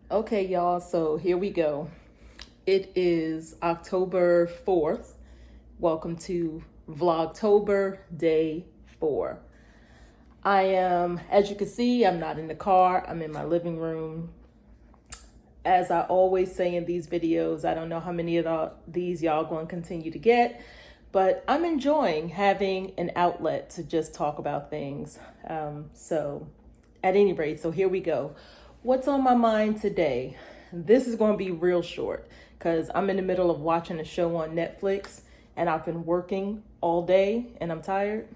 Okay, y'all, so here we go. It is October 4th. Welcome to Vlogtober Day 4. I am, as you can see, I'm not in the car. I'm in my living room. As I always say in these videos, I don't know how many of these y'all going to continue to get, but I'm enjoying having an outlet to just talk about things. So at any rate, so here we go. What's on my mind today? This is going to be real short because I'm in the middle of watching a show on Netflix and I've been working all day and I'm tired.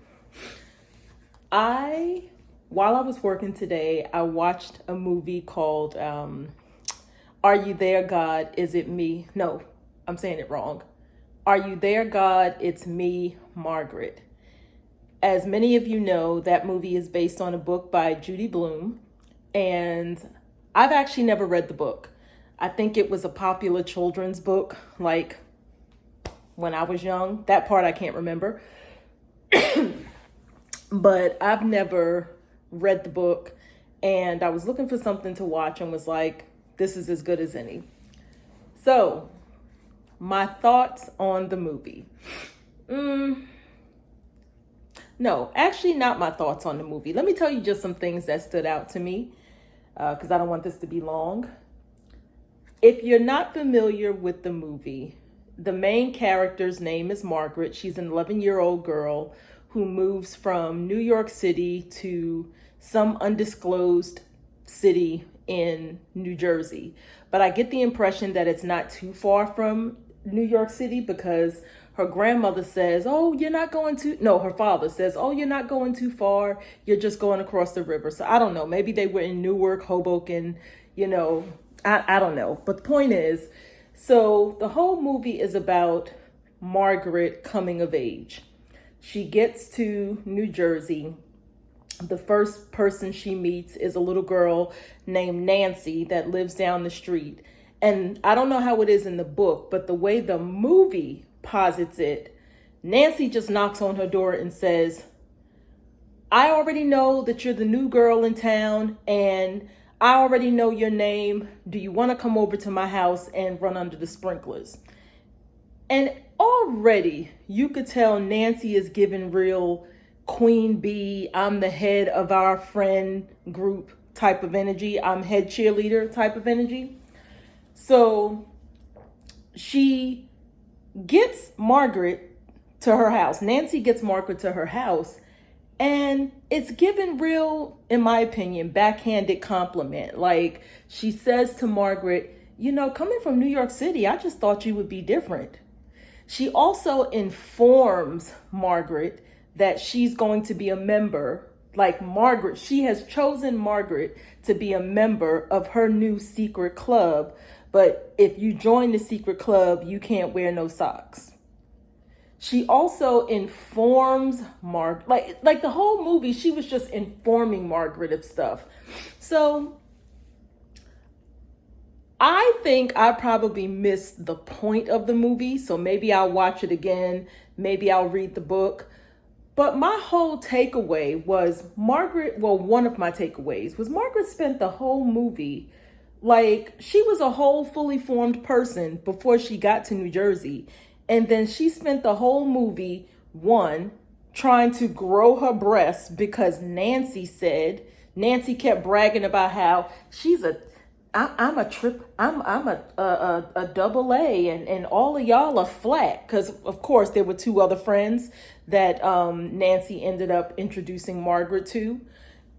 While I was working today, I watched a movie called Are You There, God? Is It Me? No, I'm saying it wrong. Are You There, God? It's Me, Margaret. As many of you know, that movie is based on a book by Judy Blume, and I've actually never read the book. I think it was a popular children's book, like when I was young. That part I can't remember. But I've never read the book, and I was looking for something to watch and was like, this is as good as any. So, my thoughts on the movie. No, actually not my thoughts on the movie. Let me tell you just some things that stood out to me, because I don't want this to be long. If you're not familiar with the movie, the main character's name is Margaret. She's an 11-year-old girl who moves from New York City to some undisclosed city in New Jersey. But I get the impression that it's not too far from New York City because her grandmother says, oh, you're not going too, no, her father says, oh, you're not going too far. You're just going across the river. So I don't know, maybe they were in Newark, Hoboken, I don't know. But the point is, so the whole movie is about Margaret coming of age. She gets to New Jersey. The first person she meets is a little girl named Nancy that lives down the street. And I don't know how it is in the book, but the way the movie posits it, Nancy just knocks on her door and says, I already know that you're the new girl in town and I already know your name. Do you want to come over to my house and run under the sprinklers? And already you could tell Nancy is giving real queen bee, I'm the head of our friend group type of energy. I'm head cheerleader type of energy. So she gets Margaret to her house. Nancy gets Margaret to her house. And it's given real, in my opinion, backhanded compliment. Like she says to Margaret, coming from New York City, I just thought you would be different. She also informs Margaret that she's going to be a member, like Margaret, she has chosen Margaret to be a member of her new secret club. But if you join the secret club, you can't wear no socks. She also informs like the whole movie, she was just informing Margaret of stuff. So I think I probably missed the point of the movie. So maybe I'll watch it again. Maybe I'll read the book. But my whole takeaway was one of my takeaways was Margaret spent the whole movie like she was a whole fully formed person before she got to New Jersey. And then she spent the whole movie, one, trying to grow her breasts because Nancy kept bragging about how I'm a double A and all of y'all are flat. Because of course there were two other friends that Nancy ended up introducing Margaret to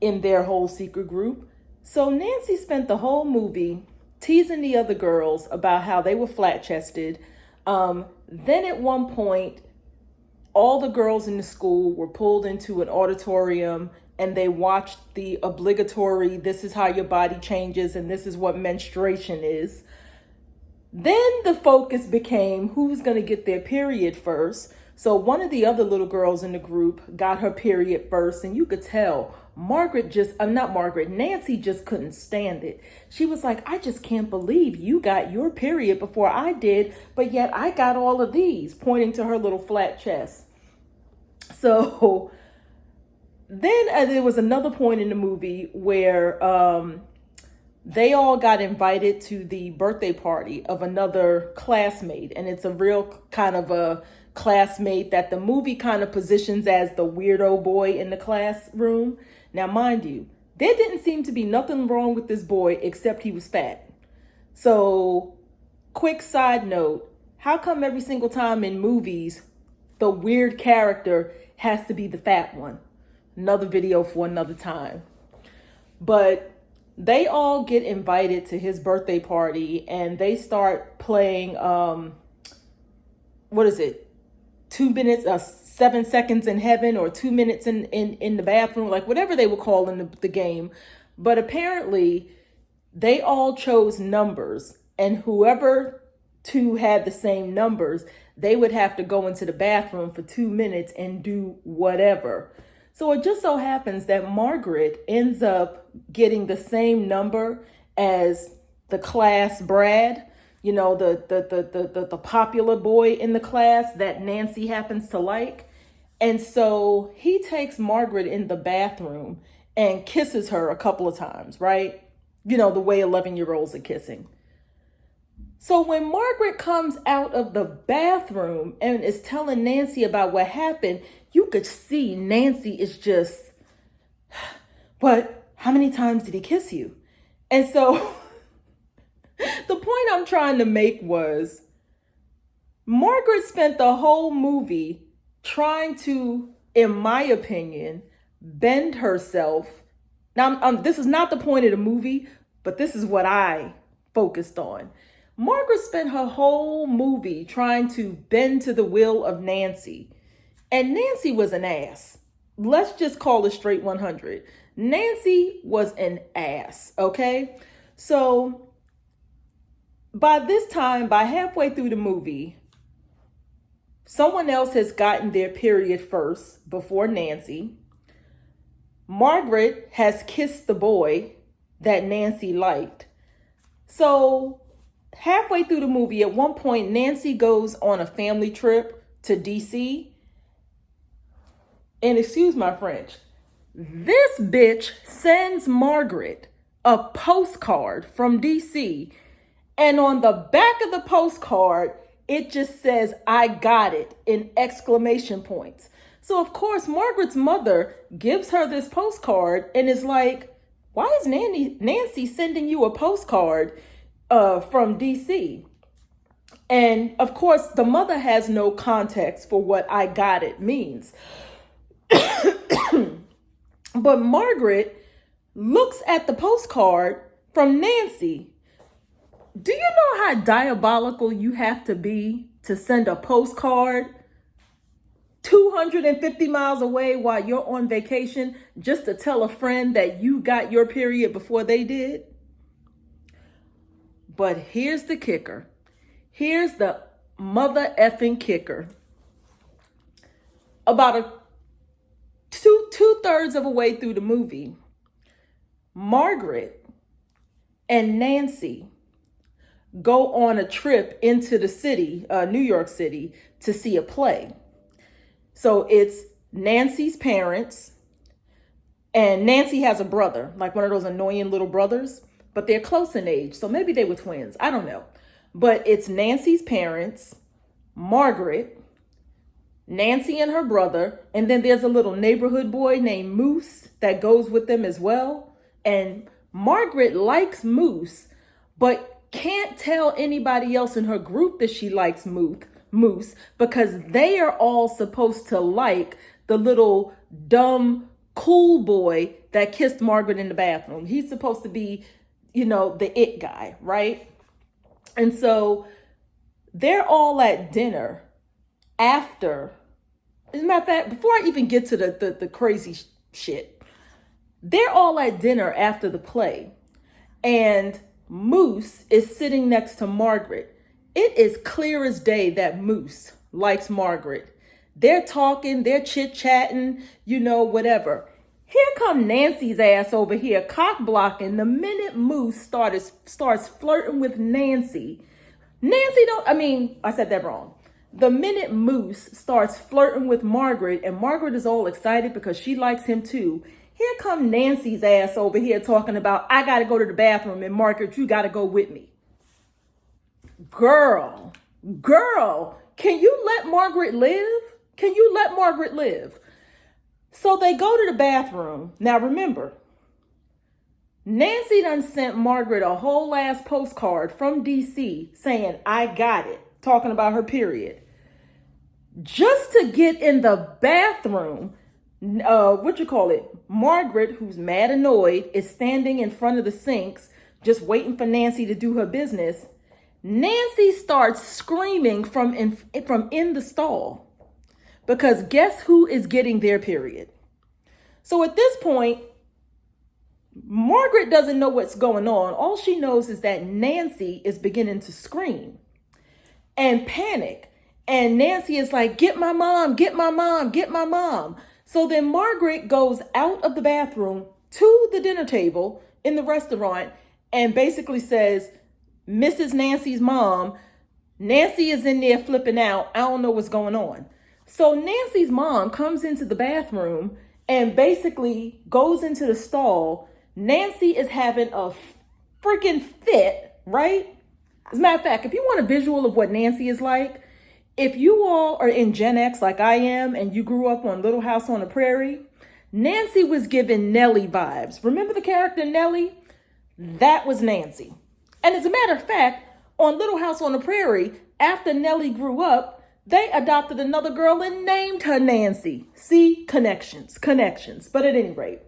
in their whole secret group. So Nancy spent the whole movie teasing the other girls about how they were flat chested. Then at one point, all the girls in the school were pulled into an auditorium and they watched the obligatory, this is how your body changes and this is what menstruation is. Then the focus became who's going to get their period first. So one of the other little girls in the group got her period first, and you could tell Nancy just couldn't stand it. She was like, I just can't believe you got your period before I did, but yet I got all of these, pointing to her little flat chest. So then there was another point in the movie where they all got invited to the birthday party of another classmate. And it's a real kind of a classmate that the movie kind of positions as the weirdo boy in the classroom. Now, mind you, there didn't seem to be nothing wrong with this boy except he was fat. So, quick side note, how come every single time in movies, the weird character has to be the fat one? Another video for another time. But they all get invited to his birthday party and they start playing, what is it? 2 minutes, 7 seconds in heaven, or 2 minutes in the bathroom, like whatever they were calling the game. But apparently they all chose numbers, and whoever two had the same numbers, they would have to go into the bathroom for 2 minutes and do whatever. So it just so happens that Margaret ends up getting the same number as the class Brad, you know, the popular boy in the class that Nancy happens to like. And so he takes Margaret in the bathroom and kisses her a couple of times, right? You know, the way 11-year-olds are kissing. So when Margaret comes out of the bathroom and is telling Nancy about what happened, you could see Nancy is just, but how many times did he kiss you? And so the point I'm trying to make was Margaret spent the whole movie trying to, in my opinion, bend herself. Now, this is not the point of the movie, but this is what I focused on. Margaret spent her whole movie trying to bend to the will of Nancy. And Nancy was an ass. Let's just call it straight 100. Nancy was an ass, okay? So by this time, by halfway through the movie, someone else has gotten their period first before Nancy. Margaret has kissed the boy that Nancy liked. So halfway through the movie, at one point, Nancy goes on a family trip to DC. And excuse my French, this bitch sends Margaret a postcard from DC. And on the back of the postcard, it just says, "I got it," in exclamation points. So of course, Margaret's mother gives her this postcard and is like, why is Nancy sending you a postcard from DC? And of course, the mother has no context for what "I got it" means. But Margaret looks at the postcard from Nancy. Do you know how diabolical you have to be to send a postcard 250 miles away while you're on vacation just to tell a friend that you got your period before they did? But here's the kicker. Here's the mother effing kicker. About two-thirds of a way through the movie, Margaret and Nancy go on a trip into the city, New York City, to see a play. So it's Nancy's parents, and Nancy has a brother, like one of those annoying little brothers, but they're close in age. So maybe they were twins. I don't know. But it's Nancy's parents, Margaret, Nancy and her brother, and then there's a little neighborhood boy named Moose that goes with them as well. And Margaret likes Moose, but can't tell anybody else in her group that she likes Moose because they are all supposed to like the little dumb cool boy that kissed Margaret in the bathroom. He's supposed to be, you know, the it guy, right? And so they're all at dinner after. As a matter of fact, before I even get to the crazy shit, they're all at dinner after the play, and Moose is sitting next to Margaret. It is clear as day that Moose likes Margaret. They're talking, they're chit-chatting, you know, whatever. Here come Nancy's ass over here, cock blocking the minute Moose starts flirting with Nancy. I said that wrong. The minute Moose starts flirting with Margaret and Margaret is all excited because she likes him too, Here come Nancy's ass over here talking about, I got to go to the bathroom, and Margaret, you got to go with me. Girl, can you let Margaret live? Can you let Margaret live? So they go to the bathroom. Now remember, Nancy done sent Margaret a whole ass postcard from DC saying, I got it, talking about her period. Just to get in the bathroom, Margaret, who's mad annoyed, is standing in front of the sinks, just waiting for Nancy to do her business. Nancy starts screaming from in the stall, because guess who is getting their period? So at this point, Margaret doesn't know what's going on. All she knows is that Nancy is beginning to scream and panic. And Nancy is like, get my mom, get my mom, get my mom. So then Margaret goes out of the bathroom to the dinner table in the restaurant and basically says, Mrs. Nancy's mom, Nancy is in there flipping out. I don't know what's going on. So Nancy's mom comes into the bathroom and basically goes into the stall. Nancy is having a freaking fit, right? As a matter of fact, if you want a visual of what Nancy is like, if you all are in Gen X like I am and you grew up on Little House on the Prairie, Nancy was giving Nellie vibes. Remember the character Nellie? That was Nancy. And as a matter of fact, on Little House on the Prairie, after Nellie grew up, they adopted another girl and named her Nancy. See, connections. But at any rate,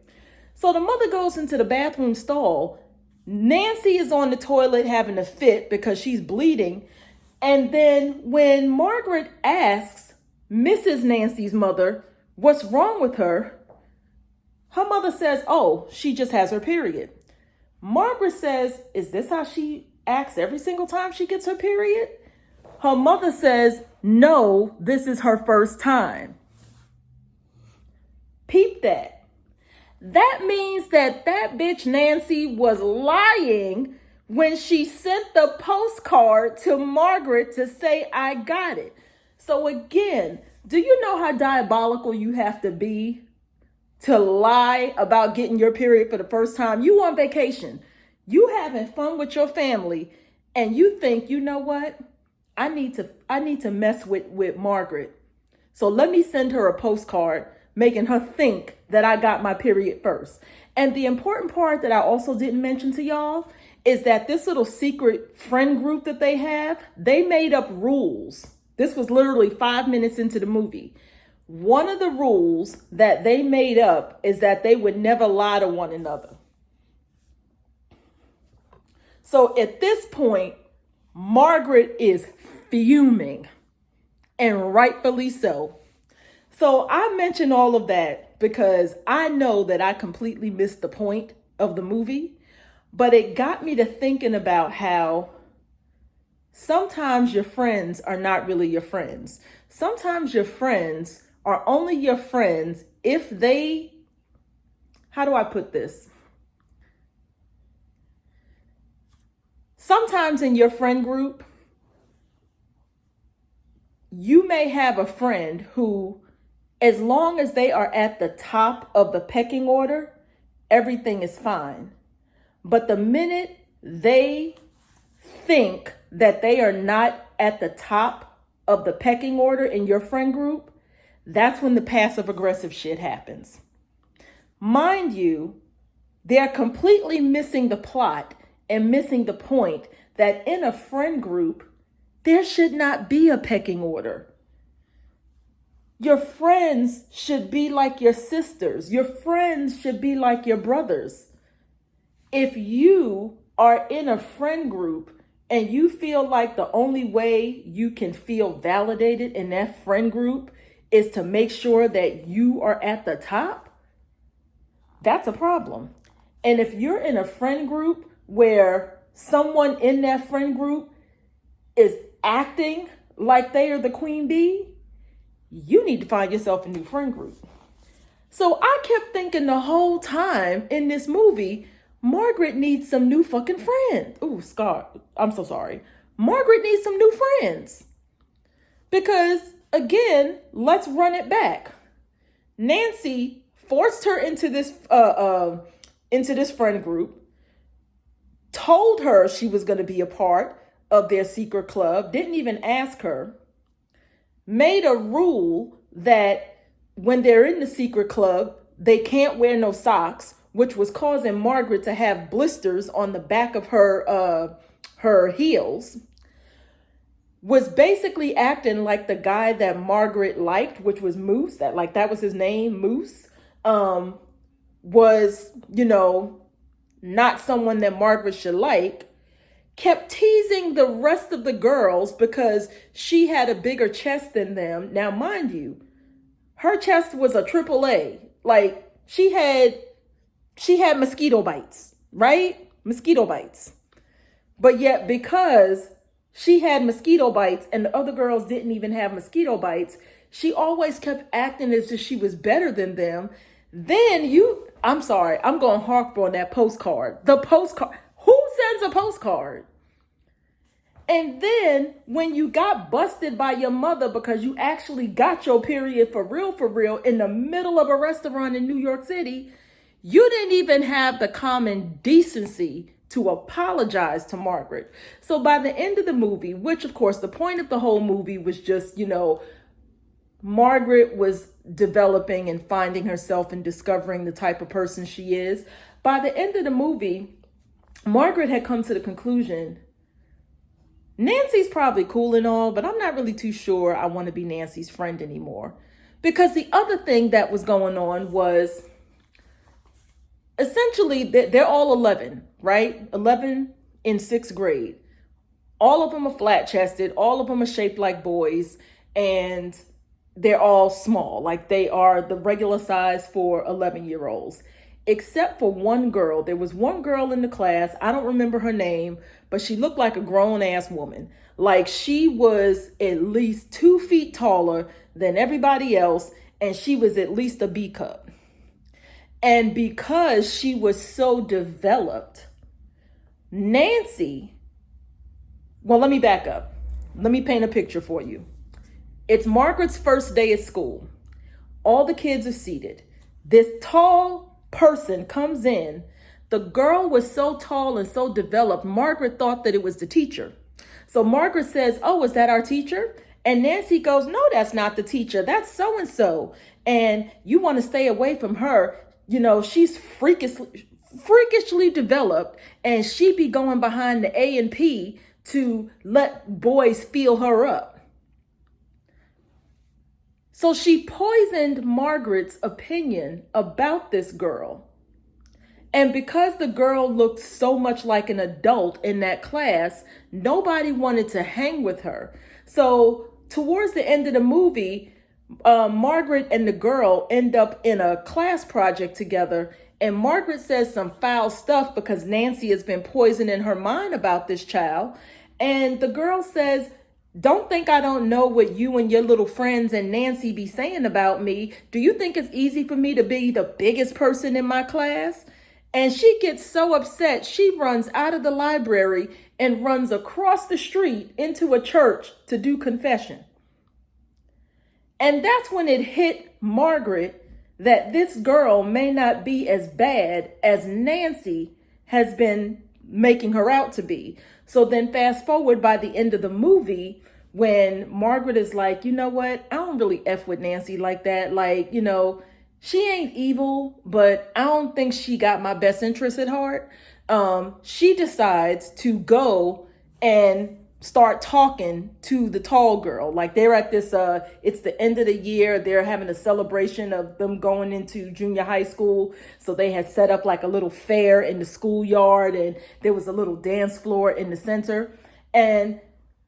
so the mother goes into the bathroom stall. Nancy is on the toilet having a fit because she's bleeding. And then when Margaret asks Mrs. Nancy's mother what's wrong with her, her mother says, oh, she just has her period. Margaret says, is this how she acts every single time she gets her period? Her mother says, no, this is her first time. Peep that. That means that bitch Nancy was lying when she sent the postcard to Margaret to say, I got it. So again, do you know how diabolical you have to be to lie about getting your period for the first time? You on vacation, you having fun with your family, and you think, you know what? I need to mess with Margaret. So let me send her a postcard making her think that I got my period first. And the important part that I also didn't mention to y'all is that this little secret friend group that they have, they made up rules. This was literally 5 minutes into the movie. One of the rules that they made up is that they would never lie to one another. So at this point, Margaret is fuming, and rightfully so. So I mention all of that because I know that I completely missed the point of the movie, but it got me to thinking about how sometimes your friends are not really your friends. Sometimes your friends are only your friends if they, how do I put this? Sometimes in your friend group, you may have a friend who, as long as they are at the top of the pecking order, everything is fine. But the minute they think that they are not at the top of the pecking order in your friend group, that's when the passive aggressive shit happens. Mind you, they're completely missing the plot and missing the point that in a friend group, there should not be a pecking order. Your friends should be like your sisters. Your friends should be like your brothers. If you are in a friend group and you feel like the only way you can feel validated in that friend group is to make sure that you are at the top, that's a problem. And if you're in a friend group where someone in that friend group is acting like they are the queen bee, you need to find yourself a new friend group. So I kept thinking the whole time in this movie, Margaret needs some new fucking friends. Ooh, Scar, I'm so sorry. Margaret needs some new friends. Because again, let's run it back. Nancy forced her into this friend group, told her she was going to be a part of their secret club, didn't even ask her, made a rule that when they're in the secret club, they can't wear no socks, which was causing Margaret to have blisters on the back of her heels, was basically acting like the guy that Margaret liked, which was Moose, that was his name, Moose, was, not someone that Margaret should like, kept teasing the rest of the girls because she had a bigger chest than them. Now, mind you, her chest was a AAA. Like, she had mosquito bites, right? Mosquito bites. But yet, because she had mosquito bites and the other girls didn't even have mosquito bites, she always kept acting as if she was better than them. Then I'm sorry, I'm going to harp on that postcard. The postcard. Who sends a postcard? And then when you got busted by your mother because you actually got your period for real, in the middle of a restaurant in New York City, you didn't even have the common decency to apologize to Margaret. So by the end of the movie, which of course the point of the whole movie was just, Margaret was developing and finding herself and discovering the type of person she is. By the end of the movie, Margaret had come to the conclusion, Nancy's probably cool and all, but I'm not really too sure I want to be Nancy's friend anymore. Because the other thing that was going on was, essentially, they're all 11, right? 11 in 6th grade. All of them are flat-chested. All of them are shaped like boys. And they're all small. Like, they are the regular size for 11-year-olds. Except for one girl. There was one girl in the class. I don't remember her name, but she looked like a grown-ass woman. Like, she was at least 2 feet taller than everybody else. And she was at least a B cup. And because she was so developed, Nancy, well, let me back up. Let me paint a picture for you. It's Margaret's first day at school. All the kids are seated. This tall person comes in. The girl was so tall and so developed, Margaret thought that it was the teacher. So Margaret says, "Oh, is that our teacher?" And Nancy goes, "No, that's not the teacher. That's so-and-so. And you want to stay away from her. She's freakishly developed, and she be going behind the A&P to let boys feel her up." So she poisoned Margaret's opinion about this girl. And because the girl looked so much like an adult in that class, nobody wanted to hang with her. So towards the end of the movie, Margaret and the girl end up in a class project together. And Margaret says some foul stuff because Nancy has been poisoning her mind about this child. And the girl says, "Don't think I don't know what you and your little friends and Nancy be saying about me. Do you think it's easy for me to be the biggest person in my class?" And she gets so upset, she runs out of the library and runs across the street into a church to do confession. And that's when it hit Margaret that this girl may not be as bad as Nancy has been making her out to be. So then fast forward by the end of the movie, when Margaret is like, "You know what? I don't really F with Nancy like that. Like, she ain't evil, but I don't think she got my best interest at heart." She decides to go and start talking to the tall girl. Like, they're at this, it's the end of the year. They're having a celebration of them going into junior high school. So they had set up like a little fair in the schoolyard, and there was a little dance floor in the center. And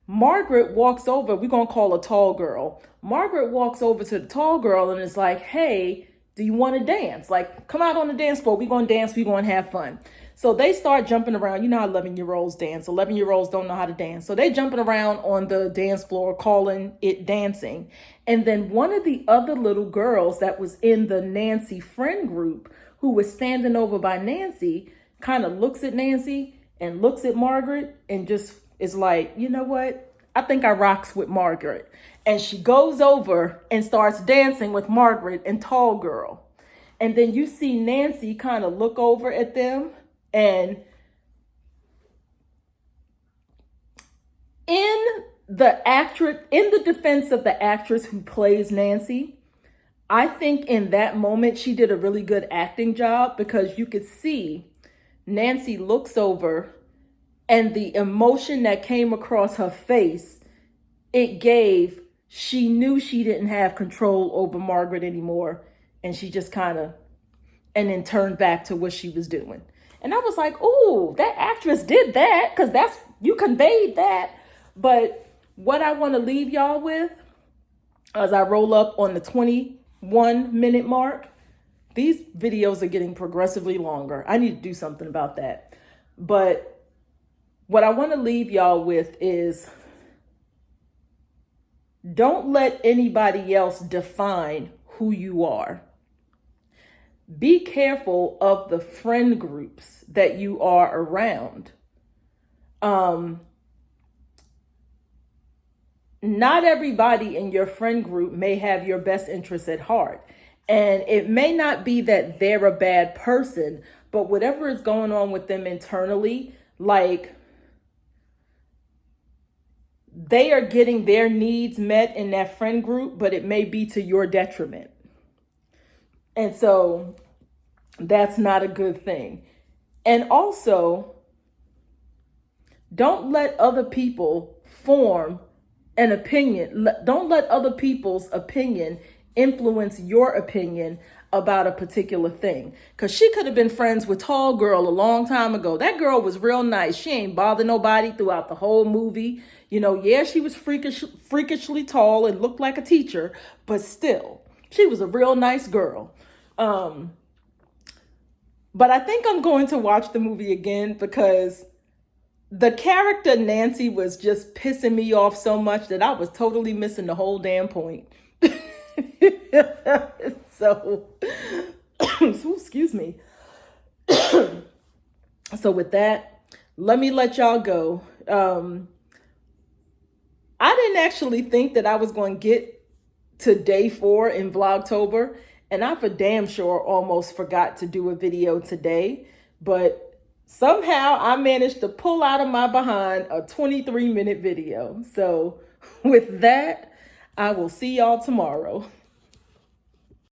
Margaret walks over, we're going to call a tall girl. Margaret walks over to the tall girl and is like, "Hey, do you want to dance? Like, come out on the dance floor. We're going to dance. We're going to have fun." So they start jumping around. You know how 11-year-olds dance. 11-year-olds don't know how to dance. So they jumping around on the dance floor, calling it dancing. And then one of the other little girls that was in the Nancy friend group, who was standing over by Nancy, kind of looks at Nancy and looks at Margaret and just is like, "You know what? I think I rocks with Margaret." And she goes over and starts dancing with Margaret and tall girl. And then you see Nancy kind of look over at them, and in the defense of the actress who plays Nancy, I think in that moment she did a really good acting job, because you could see Nancy looks over, and the emotion that came across her face, she knew she didn't have control over Margaret anymore. And she just and then turned back to what she was doing. And I was like, oh, that actress did that, because you conveyed that. But what I want to leave y'all with, as I roll up on the 21-minute mark, these videos are getting progressively longer. I need to do something about that. But what I want to leave y'all with is, don't let anybody else define who you are. Be careful of the friend groups that you are around. Not everybody in your friend group may have your best interests at heart. And it may not be that they're a bad person, but whatever is going on with them internally, like, they are getting their needs met in that friend group, but it may be to your detriment. And so that's not a good thing. And also, don't let other people form an opinion. Don't let other people's opinion influence your opinion about a particular thing. Because she could have been friends with Tall Girl a long time ago. That girl was real nice. She ain't bothered nobody throughout the whole movie. You know, yeah, she was freakishly tall and looked like a teacher, but still, she was a real nice girl. But I think I'm going to watch the movie again, because the character Nancy was just pissing me off so much that I was totally missing the whole damn point. So, excuse me. So with that, let me let y'all go. I didn't actually think that I was going to get to day 4 in Vlogtober, and I for damn sure almost forgot to do a video today, but somehow I managed to pull out of my behind a 23-minute video. So with that, I will see y'all tomorrow.